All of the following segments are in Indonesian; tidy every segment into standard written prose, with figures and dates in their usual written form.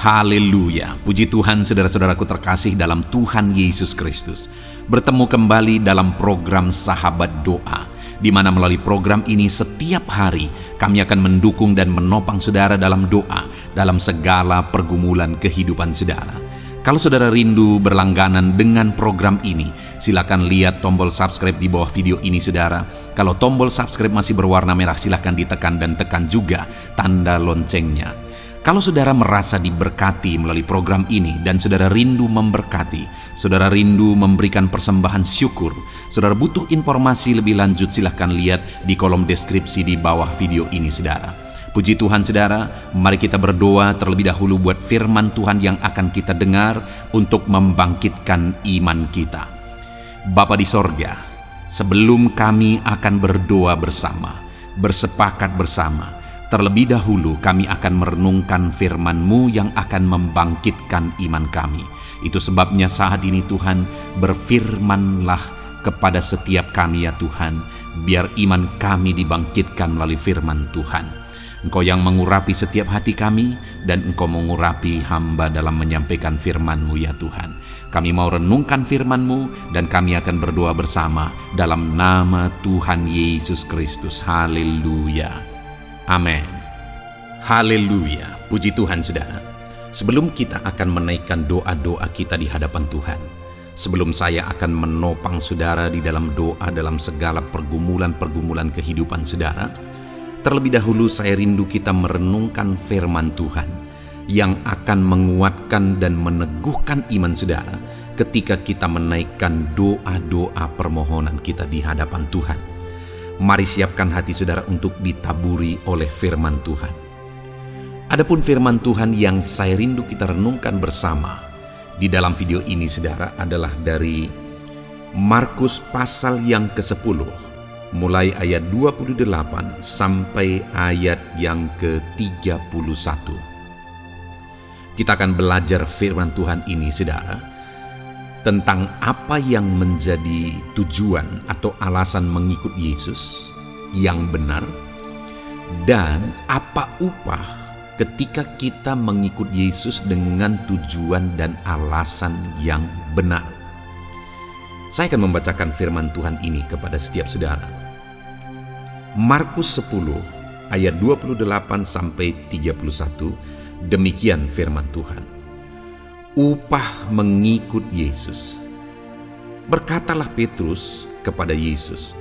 Haleluya, puji Tuhan saudara-saudaraku terkasih dalam Tuhan Yesus Kristus. Bertemu kembali dalam program Sahabat Doa, di mana melalui program ini setiap hari kami akan mendukung dan menopang saudara dalam doa, dalam segala pergumulan kehidupan saudara. Kalau saudara rindu berlangganan dengan program ini, silakan lihat tombol subscribe di bawah video ini saudara. Kalau tombol subscribe masih berwarna merah, silakan ditekan dan tekan juga tanda loncengnya. Kalau saudara merasa diberkati melalui program ini dan saudara rindu memberkati, saudara rindu memberikan persembahan syukur, saudara butuh informasi lebih lanjut, silahkan lihat di kolom deskripsi di bawah video ini saudara. Puji Tuhan saudara, mari kita berdoa terlebih dahulu buat firman Tuhan yang akan kita dengar untuk membangkitkan iman kita. Bapa di sorga, sebelum kami akan berdoa bersama, bersepakat bersama, terlebih dahulu kami akan merenungkan firman-Mu yang akan membangkitkan iman kami. Itu sebabnya saat ini Tuhan, berfirmanlah kepada setiap kami ya Tuhan, biar iman kami dibangkitkan melalui firman Tuhan. Engkau yang mengurapi setiap hati kami, dan Engkau mengurapi hamba dalam menyampaikan firman-Mu ya Tuhan. Kami mau renungkan firman-Mu, dan kami akan berdoa bersama dalam nama Tuhan Yesus Kristus. Haleluya. Amin. Haleluya. Puji Tuhan saudara. Sebelum kita akan menaikkan doa-doa kita di hadapan Tuhan, sebelum saya akan menopang saudara di dalam doa dalam segala pergumulan-pergumulan kehidupan saudara, terlebih dahulu saya rindu kita merenungkan firman Tuhan yang akan menguatkan dan meneguhkan iman saudara ketika kita menaikkan doa-doa permohonan kita di hadapan Tuhan. Mari siapkan hati saudara untuk ditaburi oleh firman Tuhan. Adapun firman Tuhan yang saya rindu kita renungkan bersama di dalam video ini saudara adalah dari Markus pasal yang ke-10, mulai ayat 28 sampai ayat yang ke-31. Kita akan belajar firman Tuhan ini saudara, tentang apa yang menjadi tujuan atau alasan mengikut Yesus yang benar, dan apa upah ketika kita mengikut Yesus dengan tujuan dan alasan yang benar. Saya akan membacakan firman Tuhan ini kepada setiap saudara. Markus 10 ayat 28 sampai 31, demikian firman Tuhan. Upah mengikut Yesus. Berkatalah Petrus kepada Yesus,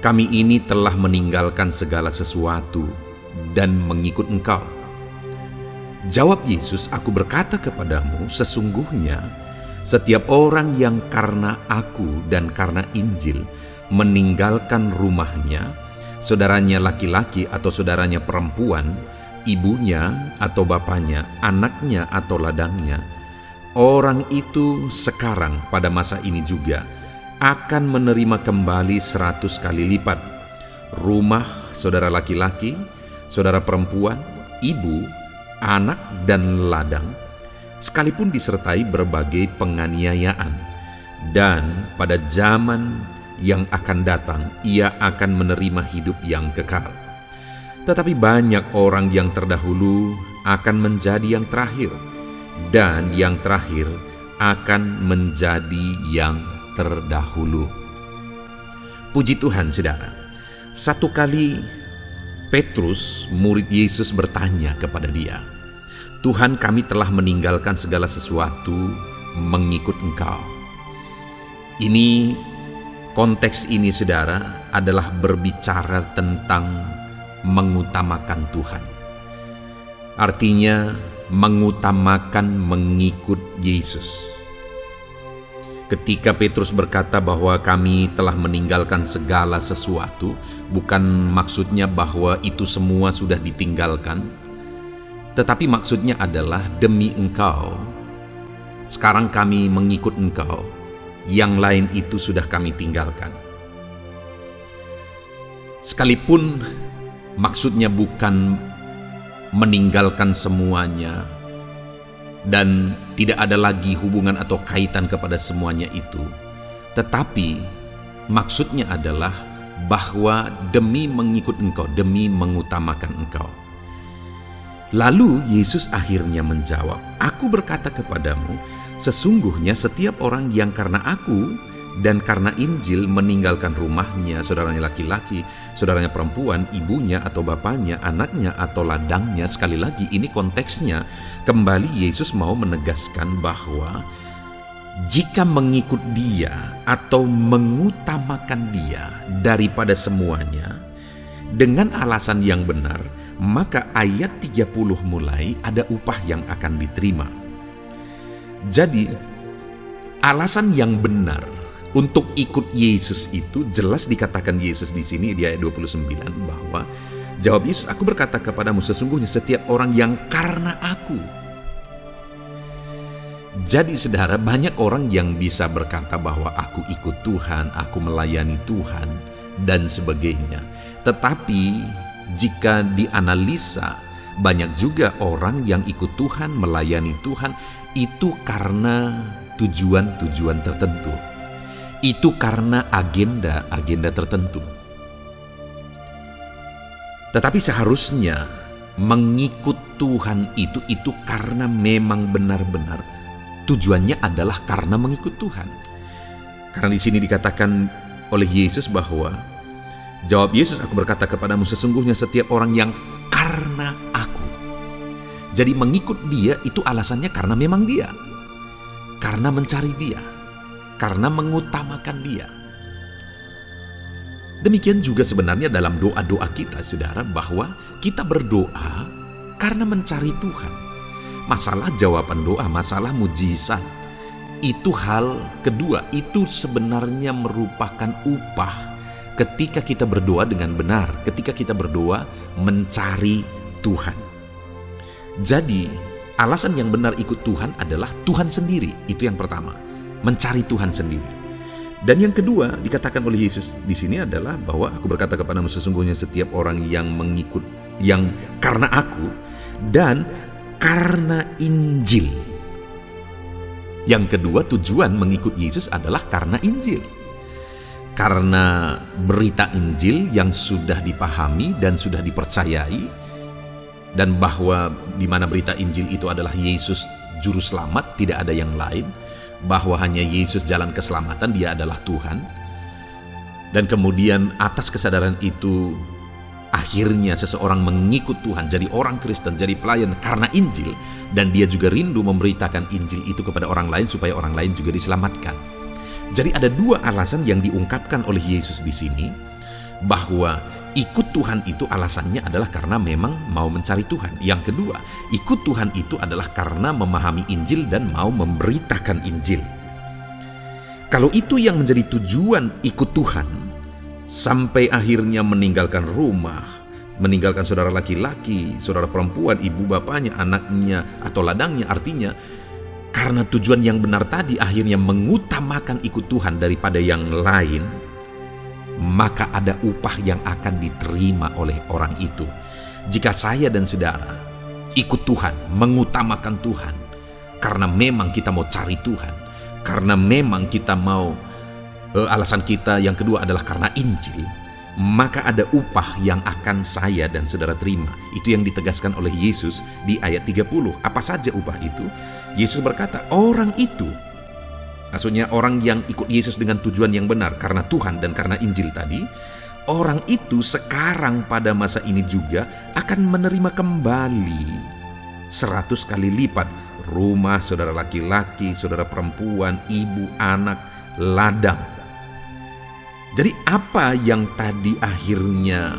kami ini telah meninggalkan segala sesuatu dan mengikut Engkau. Jawab Yesus, aku berkata kepadamu, sesungguhnya setiap orang yang karena aku dan karena Injil meninggalkan rumahnya, saudaranya laki-laki atau saudaranya perempuan, ibunya atau bapaknya, anaknya atau ladangnya, orang itu sekarang pada masa ini juga akan menerima kembali 100 kali lipat rumah, saudara laki-laki, saudara perempuan, ibu, anak dan ladang, sekalipun disertai berbagai penganiayaan. Dan pada zaman yang akan datang ia akan menerima hidup yang kekal. Tetapi banyak orang yang terdahulu akan menjadi yang terakhir, dan yang terakhir akan menjadi yang terdahulu. Puji Tuhan saudara. Satu kali Petrus, murid Yesus, bertanya kepada dia, Tuhan, kami telah meninggalkan segala sesuatu mengikut Engkau. Ini, konteks ini saudara adalah berbicara tentang mengutamakan Tuhan. Artinya mengutamakan mengikut Yesus. Ketika Petrus berkata bahwa kami telah meninggalkan segala sesuatu, bukan maksudnya bahwa itu semua sudah ditinggalkan, tetapi maksudnya adalah demi Engkau, sekarang kami mengikut Engkau, yang lain itu sudah kami tinggalkan. Sekalipun maksudnya bukan meninggalkan semuanya dan tidak ada lagi hubungan atau kaitan kepada semuanya itu, tetapi maksudnya adalah bahwa demi mengikut Engkau, demi mengutamakan Engkau. Lalu Yesus akhirnya menjawab, "Aku berkata kepadamu, sesungguhnya setiap orang yang karena aku dan karena Injil meninggalkan rumahnya, saudaranya laki-laki, saudaranya perempuan, ibunya atau bapaknya, anaknya atau ladangnya." Sekali lagi ini konteksnya, kembali Yesus mau menegaskan bahwa jika mengikut dia atau mengutamakan dia daripada semuanya dengan alasan yang benar, maka ayat 30 mulai ada upah yang akan diterima. Jadi alasan yang benar untuk ikut Yesus itu jelas dikatakan Yesus di sini di ayat 29 bahwa jawab Yesus, "Aku berkata kepadamu, sesungguhnya setiap orang yang karena aku." Jadi saudara, banyak orang yang bisa berkata bahwa aku ikut Tuhan, aku melayani Tuhan, dan sebagainya. Tetapi jika dianalisa, banyak juga orang yang ikut Tuhan, melayani Tuhan, itu karena tujuan-tujuan tertentu. Itu karena agenda-agenda tertentu. Tetapi seharusnya mengikut Tuhan itu karena memang benar-benar tujuannya adalah karena mengikut Tuhan. Karena di sini dikatakan oleh Yesus bahwa jawab Yesus, "Aku berkata kepadamu, sesungguhnya setiap orang yang karena aku." Jadi mengikut dia itu alasannya karena memang dia, karena mencari dia, karena mengutamakan dia. Demikian juga sebenarnya dalam doa-doa kita, saudara, bahwa kita berdoa karena mencari Tuhan. Masalah jawaban doa, masalah mujizat, itu hal kedua. Itu sebenarnya merupakan upah ketika kita berdoa dengan benar, ketika kita berdoa mencari Tuhan. Jadi alasan yang benar ikut Tuhan adalah Tuhan sendiri. Itu yang pertama, mencari Tuhan sendiri. Dan yang kedua dikatakan oleh Yesus di sini adalah bahwa aku berkata kepadamu, sesungguhnya setiap orang yang mengikut, yang karena aku dan karena Injil. Yang kedua, tujuan mengikut Yesus adalah karena Injil. Karena berita Injil yang sudah dipahami dan sudah dipercayai, dan bahwa di mana berita Injil itu adalah Yesus juru selamat, tidak ada yang lain, bahwa hanya Yesus jalan keselamatan, dia adalah Tuhan. Dan kemudian atas kesadaran itu akhirnya seseorang mengikut Tuhan, jadi orang Kristen, jadi pelayan karena Injil, dan dia juga rindu memberitakan Injil itu kepada orang lain supaya orang lain juga diselamatkan. Jadi ada dua alasan yang diungkapkan oleh Yesus di sini, bahwa ikut Tuhan itu alasannya adalah karena memang mau mencari Tuhan. Yang kedua, ikut Tuhan itu adalah karena memahami Injil dan mau memberitakan Injil. Kalau itu yang menjadi tujuan ikut Tuhan, sampai akhirnya meninggalkan rumah, meninggalkan saudara laki-laki, saudara perempuan, ibu bapaknya, anaknya, atau ladangnya, artinya karena tujuan yang benar tadi akhirnya mengutamakan ikut Tuhan daripada yang lain, maka ada upah yang akan diterima oleh orang itu. Jika saya dan saudara ikut Tuhan, mengutamakan Tuhan, karena memang kita mau cari Tuhan, karena memang kita mau alasan kita yang kedua adalah karena Injil, maka ada upah yang akan saya dan saudara terima. Itu yang ditegaskan oleh Yesus di ayat 30. Apa saja upah itu? Yesus berkata, orang itu, maksudnya orang yang ikut Yesus dengan tujuan yang benar, karena Tuhan dan karena Injil tadi, orang itu sekarang pada masa ini juga akan menerima kembali 100 kali lipat rumah, saudara laki-laki, saudara perempuan, ibu, anak, ladang. Jadi apa yang tadi akhirnya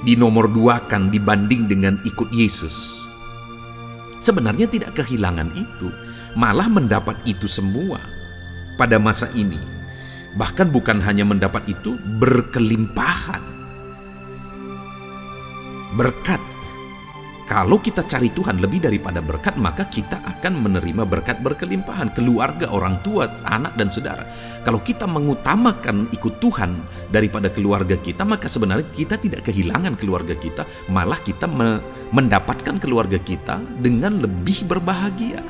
dinomorduakan dibanding dengan ikut Yesus, sebenarnya tidak kehilangan itu, malah mendapat itu semua pada masa ini. Bahkan bukan hanya mendapat itu, berkelimpahan berkat. Kalau kita cari Tuhan lebih daripada berkat, maka kita akan menerima berkat berkelimpahan, keluarga, orang tua, anak, dan saudara. Kalau kita mengutamakan ikut Tuhan daripada keluarga kita, maka sebenarnya kita tidak kehilangan keluarga kita, malah kita mendapatkan keluarga kita dengan lebih berbahagia.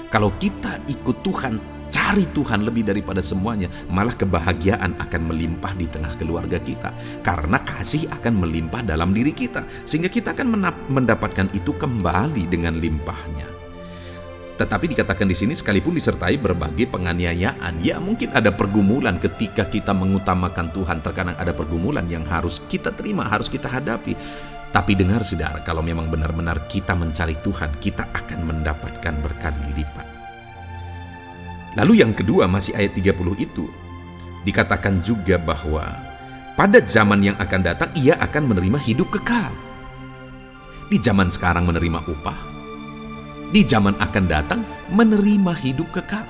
Kalau kita ikut Tuhan, mencari Tuhan lebih daripada semuanya, malah kebahagiaan akan melimpah di tengah keluarga kita. Karena kasih akan melimpah dalam diri kita, sehingga kita akan mendapatkan itu kembali dengan limpahnya. Tetapi dikatakan di sini sekalipun disertai berbagai penganiayaan, ya mungkin ada pergumulan ketika kita mengutamakan Tuhan. Terkadang ada pergumulan yang harus kita terima, harus kita hadapi. Tapi dengar saudara, kalau memang benar-benar kita mencari Tuhan, kita akan mendapatkan berkali lipat. Lalu yang kedua, masih ayat 30 itu, dikatakan juga bahwa pada zaman yang akan datang ia akan menerima hidup kekal. Di zaman sekarang menerima upah, di zaman akan datang menerima hidup kekal.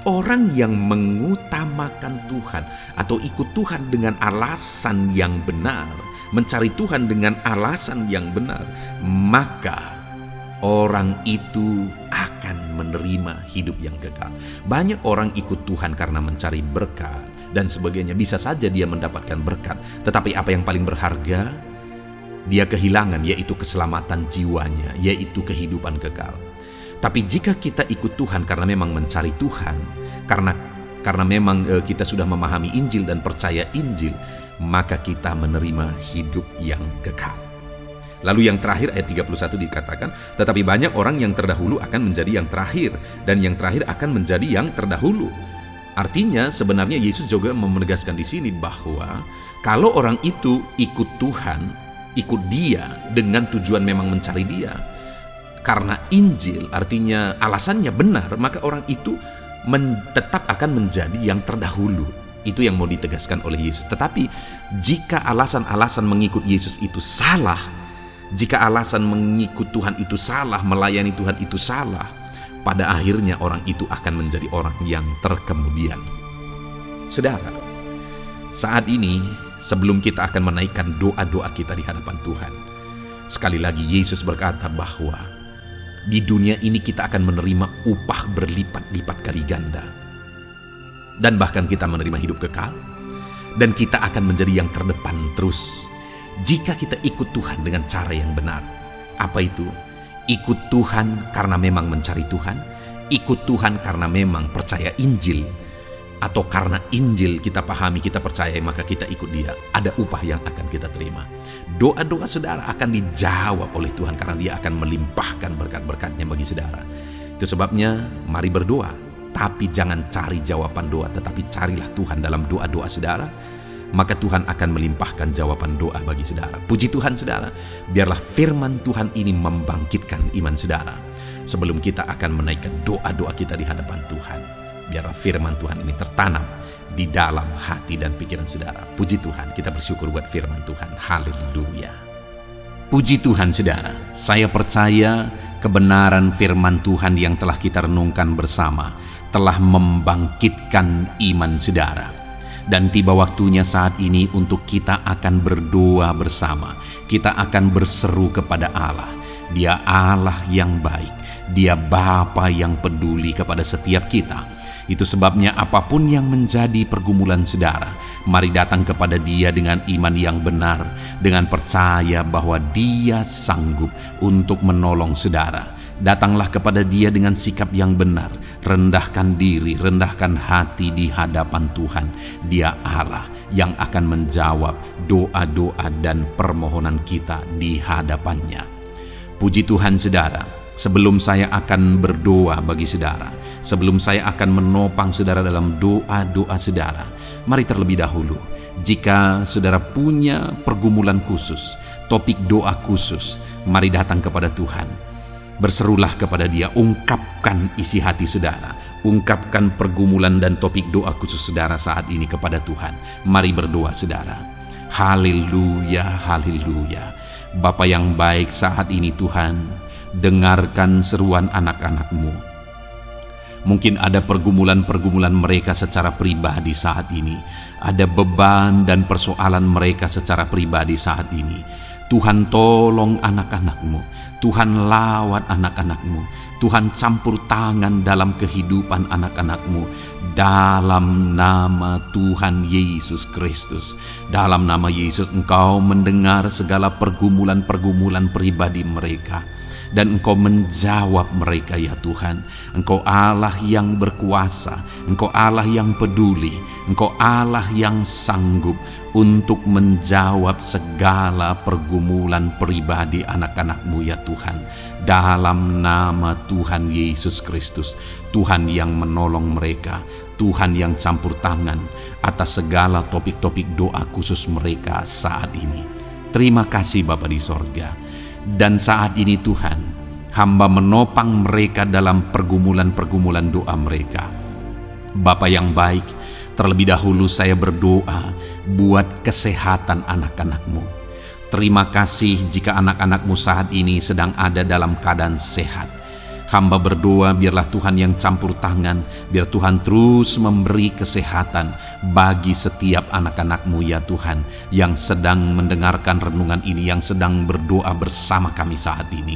Orang yang mengutamakan Tuhan atau ikut Tuhan dengan alasan yang benar, mencari Tuhan dengan alasan yang benar, maka orang itu akan menerima hidup yang kekal. Banyak orang ikut Tuhan karena mencari berkat dan sebagainya. Bisa saja dia mendapatkan berkat, tetapi apa yang paling berharga dia kehilangan, yaitu keselamatan jiwanya, yaitu kehidupan kekal. Tapi jika kita ikut Tuhan karena memang mencari Tuhan, karena memang kita sudah memahami Injil dan percaya Injil, maka kita menerima hidup yang kekal. Lalu yang terakhir ayat 31 dikatakan, tetapi banyak orang yang terdahulu akan menjadi yang terakhir, dan yang terakhir akan menjadi yang terdahulu. Artinya sebenarnya Yesus juga menegaskan di sini bahwa kalau orang itu ikut Tuhan, ikut dia dengan tujuan memang mencari dia karena Injil, artinya alasannya benar, maka orang itu tetap akan menjadi yang terdahulu. Itu yang mau ditegaskan oleh Yesus. Tetapi jika alasan-alasan mengikut Yesus itu salah, jika alasan mengikut Tuhan itu salah, melayani Tuhan itu salah, pada akhirnya orang itu akan menjadi orang yang terkemudian. Saudara, saat ini sebelum kita akan menaikkan doa-doa kita di hadapan Tuhan, sekali lagi Yesus berkata bahwa di dunia ini kita akan menerima upah berlipat-lipat kali ganda. Dan bahkan kita menerima hidup kekal. Dan kita akan menjadi yang terdepan terus jika kita ikut Tuhan dengan cara yang benar. Apa itu? Ikut Tuhan karena memang mencari Tuhan, ikut Tuhan karena memang percaya Injil, atau karena Injil kita pahami, kita percaya, maka kita ikut dia. Ada upah yang akan kita terima. Doa-doa saudara akan dijawab oleh Tuhan karena dia akan melimpahkan berkat-berkatnya bagi saudara. Itu sebabnya mari berdoa, tapi jangan cari jawaban doa, tetapi carilah Tuhan dalam doa-doa saudara. Maka Tuhan akan melimpahkan jawaban doa bagi saudara. Puji Tuhan saudara, biarlah firman Tuhan ini membangkitkan iman saudara. Sebelum kita akan menaikkan doa-doa kita di hadapan Tuhan, biarlah firman Tuhan ini tertanam di dalam hati dan pikiran saudara. Puji Tuhan, kita bersyukur buat firman Tuhan. Haleluya. Puji Tuhan saudara, saya percaya kebenaran firman Tuhan yang telah kita renungkan bersama telah membangkitkan iman saudara. Dan tiba waktunya saat ini untuk kita akan berdoa bersama. Kita akan berseru kepada Allah. Dia Allah yang baik. Dia Bapa yang peduli kepada setiap kita. Itu sebabnya apapun yang menjadi pergumulan saudara, mari datang kepada Dia dengan iman yang benar, dengan percaya bahwa Dia sanggup untuk menolong saudara. Datanglah kepada Dia dengan sikap yang benar, rendahkan diri, rendahkan hati di hadapan Tuhan. Dia Allah yang akan menjawab doa-doa dan permohonan kita di hadapannya. Puji Tuhan saudara, sebelum saya akan berdoa bagi saudara, sebelum saya akan menopang saudara dalam doa-doa saudara, mari terlebih dahulu, jika saudara punya pergumulan khusus, topik doa khusus, mari datang kepada Tuhan. Berserulah kepada Dia, ungkapkan isi hati saudara, ungkapkan pergumulan dan topik doa khusus saudara saat ini kepada Tuhan. Mari berdoa saudara. Haleluya, haleluya. Bapa yang baik, saat ini Tuhan, dengarkan seruan anak-anak-Mu. Mungkin ada pergumulan-pergumulan mereka secara pribadi saat ini. Ada beban dan persoalan mereka secara pribadi saat ini. Tuhan tolong anak-anak-Mu. Tuhan lawat anak-anak-Mu. Tuhan campur tangan dalam kehidupan anak-anak-Mu. Dalam nama Tuhan Yesus Kristus. Dalam nama Yesus Engkau mendengar segala pergumulan-pergumulan pribadi mereka. Dan Engkau menjawab mereka ya Tuhan. Engkau Allah yang berkuasa, Engkau Allah yang peduli, Engkau Allah yang sanggup untuk menjawab segala pergumulan pribadi anak-anak-Mu ya Tuhan. Dalam nama Tuhan Yesus Kristus, Tuhan yang menolong mereka, Tuhan yang campur tangan atas segala topik-topik doa khusus mereka saat ini. Terima kasih Bapa di sorga. Dan saat ini Tuhan, hamba menopang mereka dalam pergumulan-pergumulan doa mereka. Bapa yang baik, terlebih dahulu saya berdoa buat kesehatan anak-anak-Mu. Terima kasih jika anak-anak-Mu saat ini sedang ada dalam keadaan sehat. Hamba berdoa biarlah Tuhan yang campur tangan, biar Tuhan terus memberi kesehatan bagi setiap anak-anak-Mu ya Tuhan, yang sedang mendengarkan renungan ini, yang sedang berdoa bersama kami saat ini.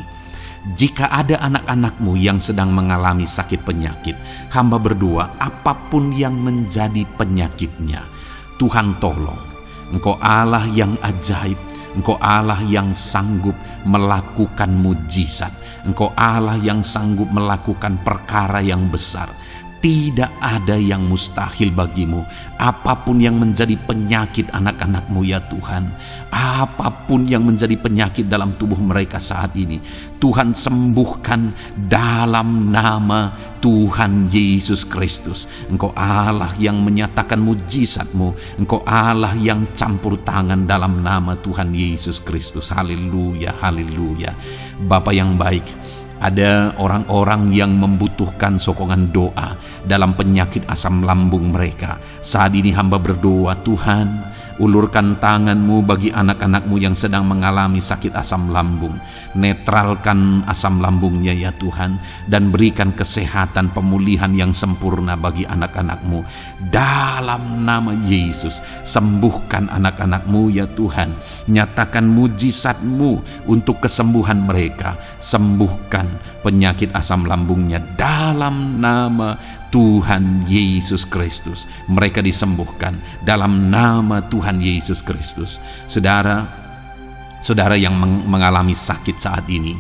Jika ada anak-anak-Mu yang sedang mengalami sakit penyakit, hamba berdoa apapun yang menjadi penyakitnya, Tuhan tolong. Engkau Allah yang ajaib, Engkau Allah yang sanggup melakukan mujizat. Engkau Allah yang sanggup melakukan perkara yang besar. Tidak ada yang mustahil bagimu. Apapun yang menjadi penyakit anak-anak-Mu ya Tuhan, apapun yang menjadi penyakit dalam tubuh mereka saat ini, Tuhan sembuhkan dalam nama Tuhan Yesus Kristus. Engkau Allah yang menyatakan mujizat-Mu, Engkau Allah yang campur tangan dalam nama Tuhan Yesus Kristus. Haleluya, haleluya. Bapa yang baik, ada orang-orang yang membutuhkan sokongan doa dalam penyakit asam lambung mereka. Saat ini hamba berdoa, Tuhan, ulurkan tangan-Mu bagi anak-anak-Mu yang sedang mengalami sakit asam lambung. Netralkan asam lambungnya ya Tuhan, dan berikan kesehatan pemulihan yang sempurna bagi anak-anak-Mu. Dalam nama Yesus, sembuhkan anak-anak-Mu ya Tuhan. Nyatakan mujizat-Mu untuk kesembuhan mereka. Sembuhkan penyakit asam lambungnya dalam nama Tuhan Yesus Kristus. Mereka disembuhkan dalam nama Tuhan Yesus Kristus. Saudara yang mengalami sakit saat ini,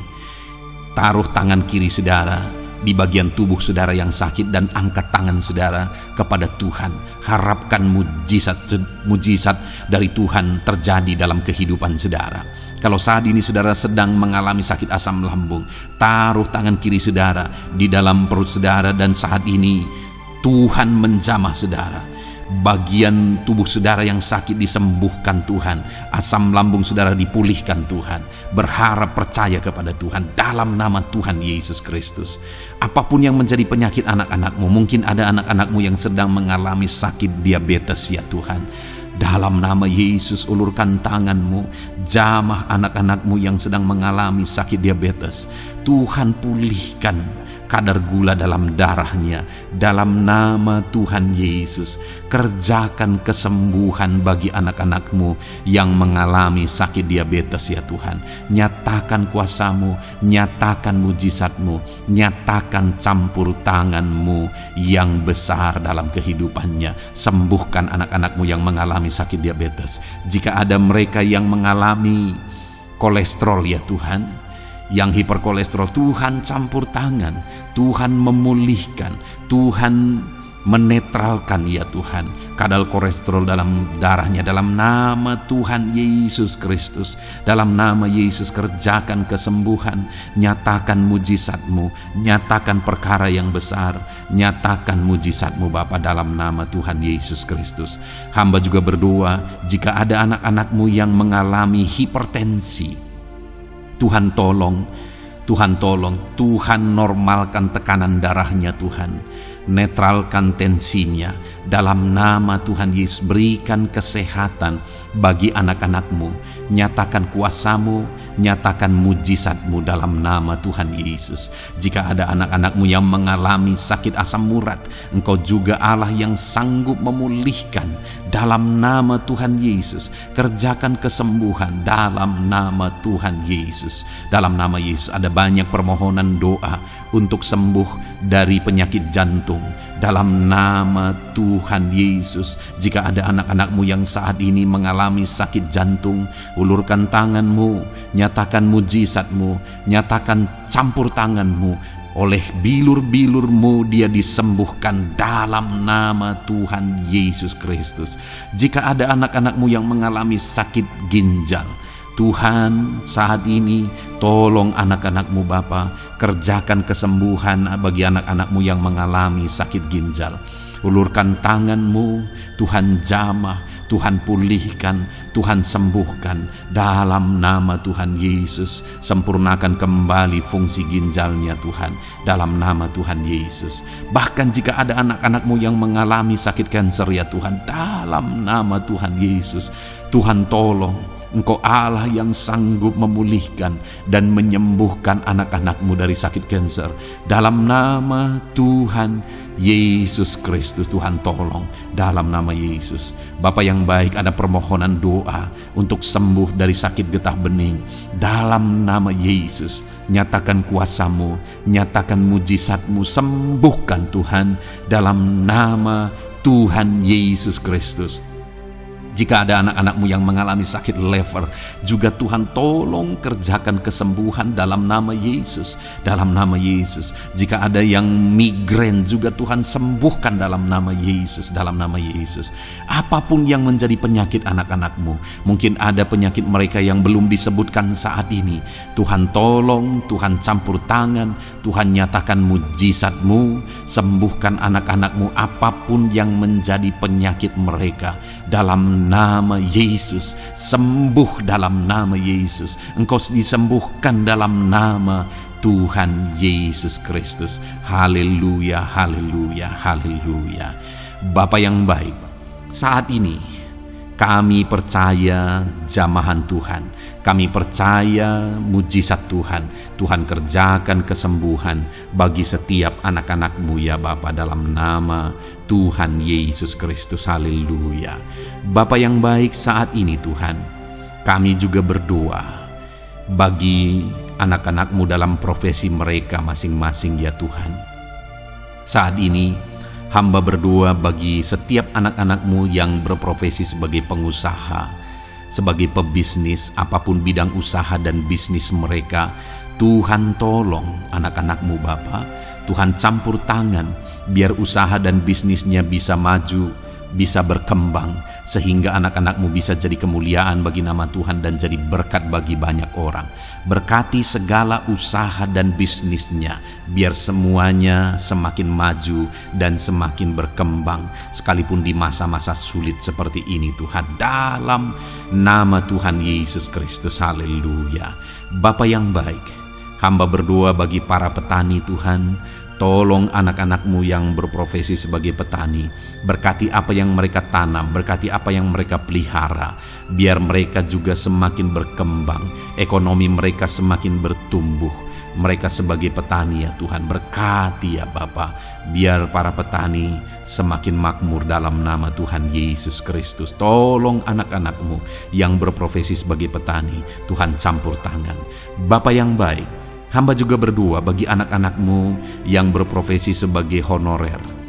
taruh tangan kiri saudara di bagian tubuh saudara yang sakit dan angkat tangan saudara kepada Tuhan. Harapkan mujizat dari Tuhan terjadi dalam kehidupan saudara. Kalau saat ini saudara sedang mengalami sakit asam lambung, taruh tangan kiri saudara di dalam perut saudara, dan saat ini Tuhan menjamah saudara. Bagian tubuh saudara yang sakit disembuhkan Tuhan. Asam lambung saudara dipulihkan Tuhan. Berharap, percaya kepada Tuhan dalam nama Tuhan Yesus Kristus. Apapun yang menjadi penyakit anak-anak-Mu, mungkin ada anak-anak-Mu yang sedang mengalami sakit diabetes ya Tuhan. Dalam nama Yesus, ulurkan tangan-Mu, jamah anak-anak-Mu yang sedang mengalami sakit diabetes. Tuhan pulihkan kadar gula dalam darahnya. Dalam nama Tuhan Yesus, kerjakan kesembuhan bagi anak-anak-Mu yang mengalami sakit diabetes ya Tuhan. Nyatakan kuasa-Mu, nyatakan mujizat-Mu, nyatakan campur tangan-Mu yang besar dalam kehidupannya. Sembuhkan anak-anak-Mu yang mengalami sakit diabetes. Jika ada mereka yang mengalami kolesterol ya Tuhan, yang hiperkolesterol, Tuhan campur tangan, Tuhan memulihkan, Tuhan menetralkan ya Tuhan kadar kolesterol dalam darahnya. Dalam nama Tuhan Yesus Kristus, dalam nama Yesus, kerjakan kesembuhan, nyatakan mujizat-Mu, nyatakan perkara yang besar, nyatakan mujizat-Mu Bapa, dalam nama Tuhan Yesus Kristus. Hamba juga berdoa jika ada anak-anak-Mu yang mengalami hipertensi, Tuhan tolong, Tuhan tolong, Tuhan normalkan tekanan darahnya Tuhan. netralkan tensinya. Dalam nama Tuhan Yesus, berikan kesehatan bagi anak-anak-Mu. Nyatakan kuasa-Mu, nyatakan mujizat-Mu dalam nama Tuhan Yesus. Jika ada anak-anak-Mu yang mengalami sakit asam urat, Engkau juga Allah yang sanggup memulihkan. Dalam nama Tuhan Yesus, kerjakan kesembuhan dalam nama Tuhan Yesus. Dalam nama Yesus, ada banyak permohonan doa untuk sembuh dari penyakit jantung. Dalam nama Tuhan Yesus, jika ada anak-anak-Mu yang saat ini mengalami sakit jantung, ulurkan tangan-Mu, nyatakan mujizat-Mu, nyatakan campur tangan-Mu. Oleh bilur-bilur-Mu dia disembuhkan dalam nama Tuhan Yesus Kristus. Jika ada anak-anak-Mu yang mengalami sakit ginjal, Tuhan saat ini tolong anak-anak-Mu Bapa, kerjakan kesembuhan bagi anak-anak-Mu yang mengalami sakit ginjal. Ulurkan tangan-Mu, Tuhan jamah, Tuhan pulihkan, Tuhan sembuhkan dalam nama Tuhan Yesus. Sempurnakan kembali fungsi ginjalnya Tuhan dalam nama Tuhan Yesus. Bahkan jika ada anak-anak-Mu yang mengalami sakit kanker ya Tuhan, dalam nama Tuhan Yesus, Tuhan tolong. Engkau Allah yang sanggup memulihkan dan menyembuhkan anak-anak-Mu dari sakit kanker. Dalam nama Tuhan Yesus Kristus, Tuhan tolong dalam nama Yesus. Bapa yang baik, ada permohonan doa untuk sembuh dari sakit getah bening. Dalam nama Yesus, nyatakan kuasa-Mu, nyatakan mujizat-Mu, sembuhkan Tuhan dalam nama Tuhan Yesus Kristus. Jika ada anak-anak-Mu yang mengalami sakit lever, juga Tuhan tolong kerjakan kesembuhan dalam nama Yesus. Dalam nama Yesus. Jika ada yang migrain, juga Tuhan sembuhkan dalam nama Yesus. Dalam nama Yesus. Apapun yang menjadi penyakit anak-anak-Mu, mungkin ada penyakit mereka yang belum disebutkan saat ini, Tuhan tolong, Tuhan campur tangan, Tuhan nyatakan mujizat-Mu, sembuhkan anak-anak-Mu apapun yang menjadi penyakit mereka. Dalam nama Yesus, sembuh dalam nama Yesus. Engkau disembuhkan dalam nama Tuhan Yesus Kristus. Haleluya, haleluya, haleluya. Bapa yang baik, saat ini kami percaya jamahan Tuhan, kami percaya mujizat Tuhan. Tuhan kerjakan kesembuhan bagi setiap anak-anak-Mu ya Bapa, dalam nama Tuhan Yesus Kristus. Haleluya. Bapa yang baik, saat ini Tuhan, kami juga berdoa bagi anak-anak-Mu dalam profesi mereka masing-masing ya Tuhan. Saat ini hamba berdoa bagi setiap anak-anak-Mu yang berprofesi sebagai pengusaha, sebagai pebisnis, apapun bidang usaha dan bisnis mereka. Tuhan tolong anak-anak-Mu Bapa, Tuhan campur tangan, biar usaha dan bisnisnya bisa maju, bisa berkembang, sehingga anak-anak-Mu bisa jadi kemuliaan bagi nama Tuhan dan jadi berkat bagi banyak orang. Berkati segala usaha dan bisnisnya, biar semuanya semakin maju dan semakin berkembang, sekalipun di masa-masa sulit seperti ini Tuhan, dalam nama Tuhan Yesus Kristus. Haleluya. Bapa yang baik, hamba berdoa bagi para petani Tuhan. Tolong anak-anak-Mu yang berprofesi sebagai petani, berkati apa yang mereka tanam, berkati apa yang mereka pelihara, biar mereka juga semakin berkembang, ekonomi mereka semakin bertumbuh. Mereka sebagai petani ya Tuhan, berkati ya Bapa, biar para petani semakin makmur dalam nama Tuhan Yesus Kristus. Tolong anak-anak-Mu yang berprofesi sebagai petani, Tuhan campur tangan. Bapa yang baik, hamba juga berdoa bagi anak-anak-Mu yang berprofesi sebagai honorer.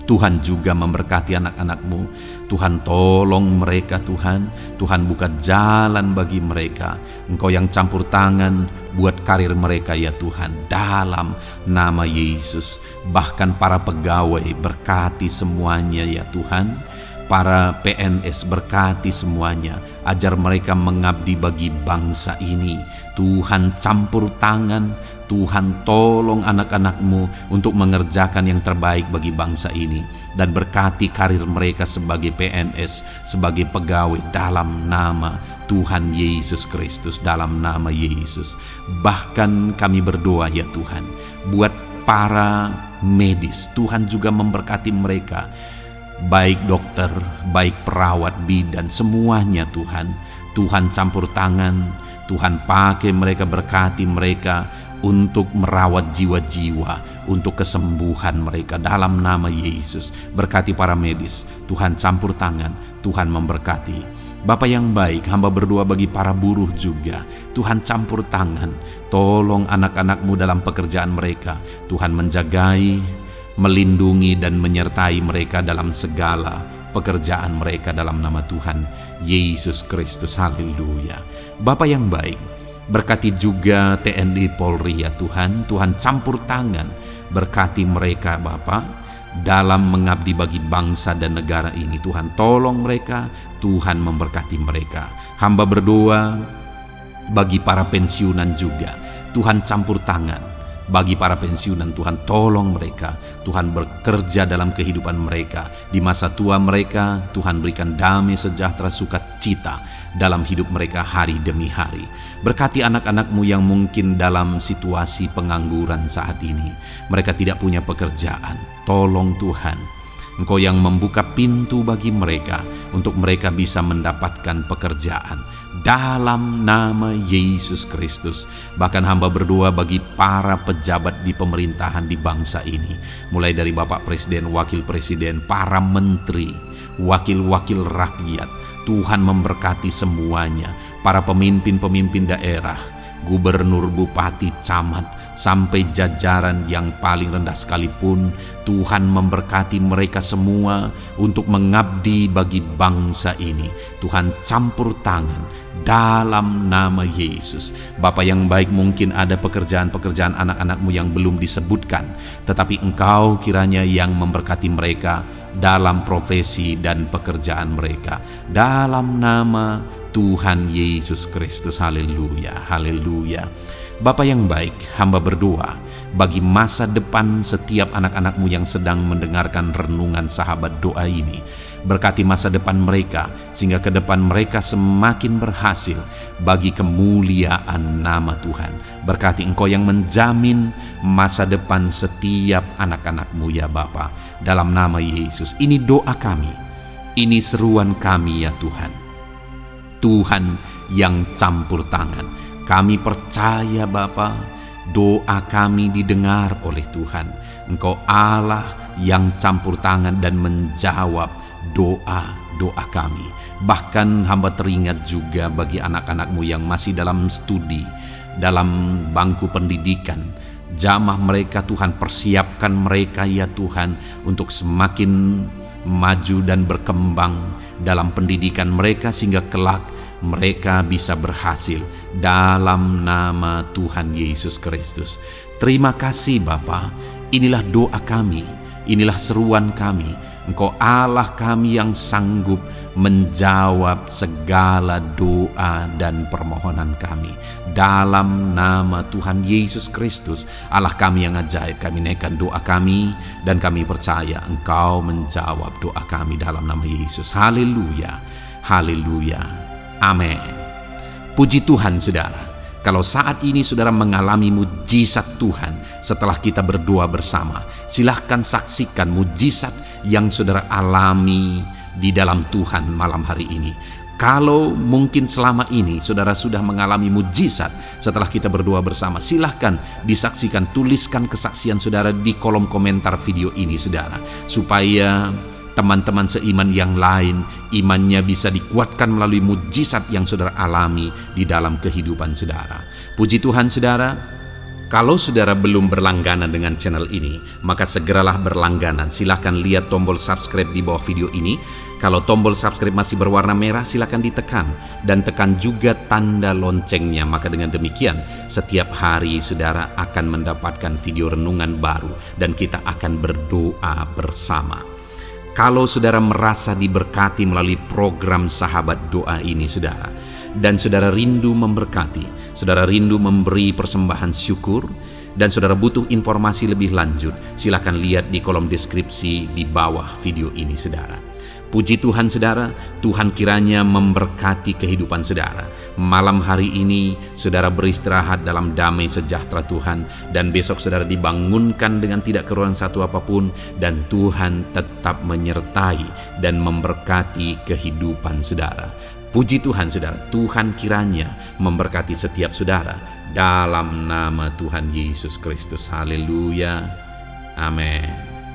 Tuhan juga memberkati anak-anak-Mu. Tuhan tolong mereka Tuhan. Tuhan buka jalan bagi mereka. Engkau yang campur tangan buat karir mereka ya Tuhan, dalam nama Yesus. Bahkan para pegawai, berkati semuanya ya Tuhan. Para PNS, berkati semuanya, ajar mereka mengabdi bagi bangsa ini. Tuhan campur tangan, Tuhan tolong anak-anak-Mu untuk mengerjakan yang terbaik bagi bangsa ini, dan berkati karir mereka sebagai PNS, sebagai pegawai, dalam nama Tuhan Yesus Kristus, dalam nama Yesus. Bahkan kami berdoa ya Tuhan, buat para medis. Tuhan juga memberkati mereka, baik dokter, baik perawat, bidan, semuanya Tuhan. Tuhan campur tangan, Tuhan pakai mereka, berkati mereka untuk merawat jiwa-jiwa, untuk kesembuhan mereka dalam nama Yesus. Berkati para medis, Tuhan campur tangan, Tuhan memberkati. Bapa yang baik, hamba berdoa bagi para buruh juga. Tuhan campur tangan, tolong anak-anak-Mu dalam pekerjaan mereka. Tuhan menjagai, melindungi dan menyertai mereka dalam segala pekerjaan mereka dalam nama Tuhan Yesus Kristus. Haleluya. Bapa yang baik, berkati juga TNI Polri ya Tuhan. Tuhan campur tangan, berkati mereka Bapa dalam mengabdi bagi bangsa dan negara ini. Tuhan tolong mereka, Tuhan memberkati mereka. Hamba berdoa bagi para pensiunan juga. Tuhan campur tangan bagi para pensiunan, Tuhan tolong mereka. Tuhan bekerja dalam kehidupan mereka. Di masa tua mereka, Tuhan berikan damai sejahtera sukacita dalam hidup mereka hari demi hari. Berkati anak-anak-Mu yang mungkin dalam situasi pengangguran saat ini. Mereka tidak punya pekerjaan. Tolong Tuhan, Engkau yang membuka pintu bagi mereka untuk mereka bisa mendapatkan pekerjaan dalam nama Yesus Kristus. Bahkan hamba berdoa bagi para pejabat di pemerintahan di bangsa ini, mulai dari Bapak Presiden, Wakil Presiden, para menteri, wakil-wakil rakyat. Tuhan memberkati semuanya, para pemimpin-pemimpin daerah, gubernur, bupati, camat, sampai jajaran yang paling rendah sekalipun. Tuhan memberkati mereka semua untuk mengabdi bagi bangsa ini. Tuhan campur tangan dalam nama Yesus. Bapa yang baik, mungkin ada pekerjaan-pekerjaan anak-anak-Mu yang belum disebutkan, tetapi Engkau kiranya yang memberkati mereka dalam profesi dan pekerjaan mereka dalam nama Tuhan Yesus Kristus. Haleluya, haleluya. Bapa yang baik, hamba berdoa bagi masa depan setiap anak-anak-Mu yang sedang mendengarkan renungan sahabat doa ini. Berkati masa depan mereka, sehingga ke depan mereka semakin berhasil bagi kemuliaan nama Tuhan. Berkati Engkau yang menjamin masa depan setiap anak-anak-Mu ya Bapa. Dalam nama Yesus, ini doa kami, ini seruan kami ya Tuhan. Tuhan yang campur tangan. Kami percaya Bapa, doa kami didengar oleh Tuhan. Engkau Allah yang campur tangan dan menjawab doa-doa kami. Bahkan hamba teringat juga bagi anak-anak-Mu yang masih dalam studi, dalam bangku pendidikan. Jamah mereka Tuhan, persiapkan mereka ya Tuhan untuk semakin maju dan berkembang dalam pendidikan mereka, sehingga kelak mereka bisa berhasil dalam nama Tuhan Yesus Kristus. Terima kasih Bapa, inilah doa kami, inilah seruan kami. Engkau Allah kami yang sanggup menjawab segala doa dan permohonan kami. Dalam nama Tuhan Yesus Kristus, Allah kami yang ajaib, kami naikkan doa kami dan kami percaya Engkau menjawab doa kami dalam nama Yesus. Haleluya, haleluya. Amin. Puji Tuhan saudara, kalau saat ini saudara mengalami mujizat Tuhan setelah kita berdoa bersama, silahkan saksikan mujizat yang saudara alami di dalam Tuhan malam hari ini. Kalau mungkin selama ini saudara sudah mengalami mujizat setelah kita berdoa bersama, silahkan disaksikan, tuliskan kesaksian saudara di kolom komentar video ini saudara, supaya teman-teman seiman yang lain imannya bisa dikuatkan melalui mujizat yang saudara alami di dalam kehidupan saudara. Puji Tuhan saudara, kalau saudara belum berlangganan dengan channel ini, maka segeralah berlangganan. Silahkan lihat tombol subscribe di bawah video ini. Kalau tombol subscribe masih berwarna merah, silahkan ditekan dan tekan juga tanda loncengnya. Maka dengan demikian setiap hari saudara akan mendapatkan video renungan baru dan kita akan berdoa bersama. Kalau saudara merasa diberkati melalui program sahabat doa ini saudara, dan saudara rindu memberkati, saudara rindu memberi persembahan syukur, dan saudara butuh informasi lebih lanjut, silakan lihat di kolom deskripsi di bawah video ini saudara. Puji Tuhan saudara, Tuhan kiranya memberkati kehidupan saudara. Malam hari ini saudara beristirahat dalam damai sejahtera Tuhan, dan besok saudara dibangunkan dengan tidak kekurangan satu apapun, dan Tuhan tetap menyertai dan memberkati kehidupan saudara. Puji Tuhan saudara, Tuhan kiranya memberkati setiap saudara dalam nama Tuhan Yesus Kristus. Haleluya. Amin.